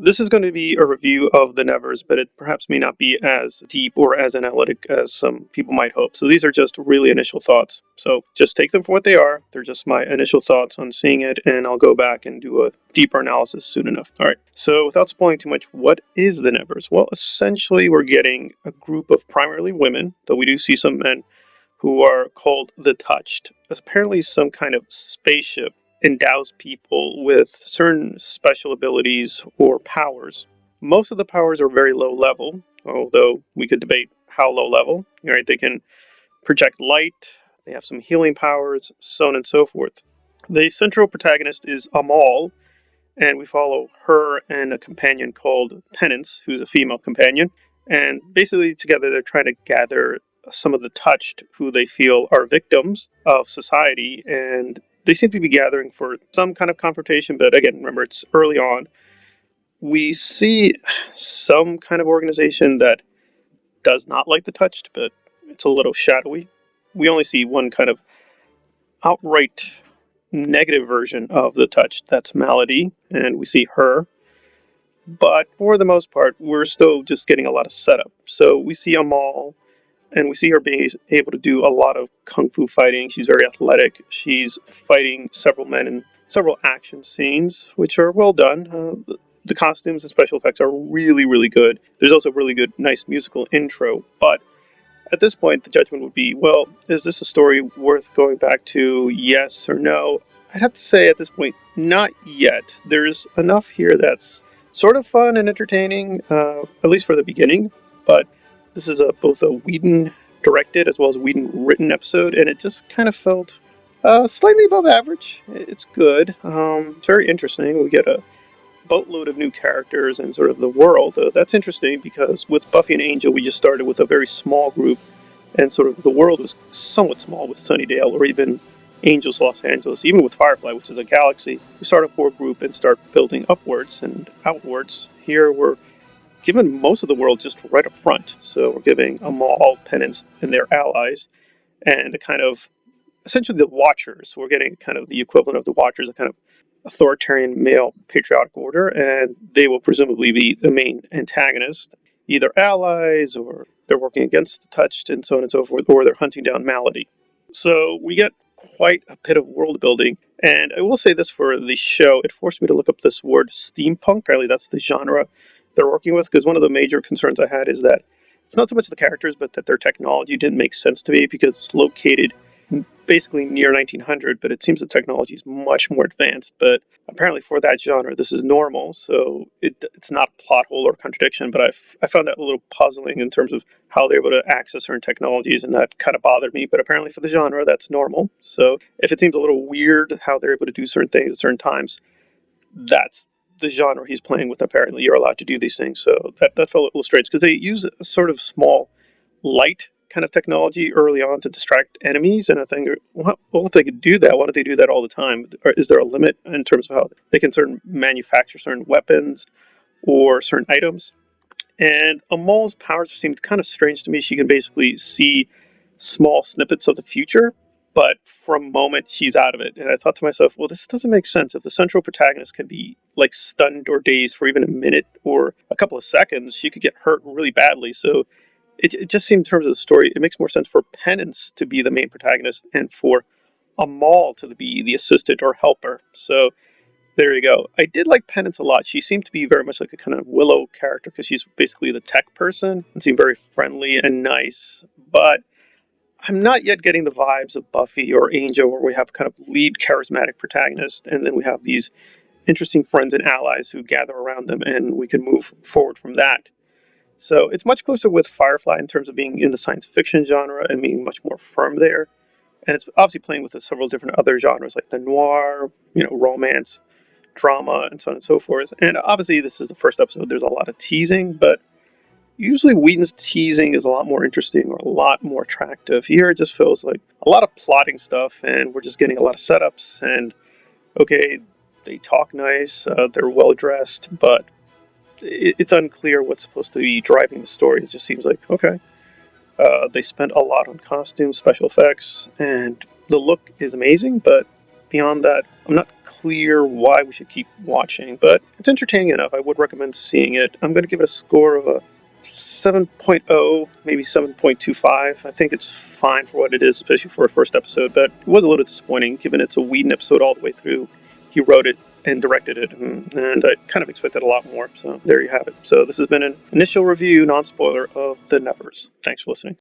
This is going to be a review of the Nevers, but it perhaps may not be as deep or as analytic as some people might hope. So these are just really initial thoughts. So just take them for what they are. They're just my initial thoughts on seeing it, and I'll go back and do a deeper analysis soon enough. All right. So without spoiling too much, what is the Nevers? Well, essentially, we're getting a group of primarily women, though we do see some men, who are called the Touched. Apparently, some kind of spaceship endows people with certain special abilities or powers. Most of the powers are very low level, although we could debate how low level. Right? They can project light, they have some healing powers, so on and so forth. The central protagonist is Amal, and we follow her and a companion called Penance, who's a female companion. And basically, together, they're trying to gather some of the touched who they feel are victims of society. And they seem to be gathering for some kind of confrontation. But again, remember, it's early on. We see some kind of organization that does not like the touched, but it's a little shadowy. We only see one kind of outright negative version of the touched. That's Malady, and we see her. But for the most part, we're still just getting a lot of setup. So we see Amal, and we see her being able to do a lot of kung fu fighting. She's very athletic. She's fighting several men in several action scenes, which are well done. The costumes and special effects are really, really good. There's also a really good, nice musical intro. But at this point, the judgment would be, well, is this a story worth going back to? Yes or no? I'd have to say at this point, not yet. There's enough here that's sort of fun and entertaining, at least for the beginning. But this is both a Whedon directed as well as a Whedon written episode, and it just kind of felt slightly above average. It's good. It's very interesting. We get a boatload of new characters and sort of the world. That's interesting because with Buffy and Angel, we just started with a very small group, and sort of the world was somewhat small with Sunnydale or even Angel's Los Angeles. Even with Firefly, which is a galaxy, we start a core group and start building upwards and outwards. Here we're given most of the world just right up front. So we're giving Amal, Penance, and their allies, and a kind of essentially the Watchers. We're getting kind of the equivalent of the Watchers, a kind of authoritarian male patriotic order, and they will presumably be the main antagonist, either allies or they're working against the touched and so on and so forth, or they're hunting down Malady. So we get quite a bit of world building. And I will say this for the show, it forced me to look up this word steampunk. Apparently that's the genre they're working with, because one of the major concerns I had is that it's not so much the characters, but that their technology didn't make sense to me because it's located basically near 1900, but it seems the technology is much more advanced. But apparently for that genre, this is normal, so it's not a plot hole or contradiction, but I found that a little puzzling in terms of how they're able to access certain technologies, and that kind of bothered me. But apparently for the genre, that's normal. So if it seems a little weird how they're able to do certain things at certain times, that's the genre he's playing with. Apparently you're allowed to do these things, so that felt a little strange because they use a sort of small light kind of technology early on to distract enemies, and I think, well, if they could do that, why don't they do that all the time? Or is there a limit in terms of how they can manufacture certain weapons or certain items? And Amal's powers seemed kind of strange to me. She can basically see small snippets of the future, but for a moment she's out of it. And I thought to myself, well, this doesn't make sense. If the central protagonist can be like stunned or dazed for even a minute or a couple of seconds, she could get hurt really badly. So it just seems, in terms of the story, it makes more sense for Penance to be the main protagonist and for Amal to be the assistant or helper. So there you go. I did like Penance a lot. She seemed to be very much like a kind of Willow character because she's basically the tech person and seemed very friendly and nice. But I'm not yet getting the vibes of Buffy or Angel, where we have kind of lead charismatic protagonist, and then we have these interesting friends and allies who gather around them, and we can move forward from that. So it's much closer with Firefly in terms of being in the science fiction genre and being much more firm there. And it's obviously playing with several different other genres like the noir, romance, drama, and so on and so forth. And obviously this is the first episode. There's a lot of teasing, but usually Whedon's teasing is a lot more interesting or a lot more attractive. Here it just feels like a lot of plotting stuff, and we're just getting a lot of setups. And okay, they talk nice, they're well dressed, but it's unclear what's supposed to be driving the story. It just seems like, okay, they spent a lot on costumes, special effects, and the look is amazing, but Beyond that, I'm not clear why we should keep watching, but it's entertaining enough. I would recommend seeing it. I'm going to give it a score of a 7.0, maybe 7.25. I think it's fine for what it is, especially for a first episode, but it was a little disappointing given it's a Whedon episode all the way through. He wrote it and directed it, and I kind of expected a lot more, so there you have it. So this has been an initial review, non-spoiler, of The Nevers. Thanks for listening.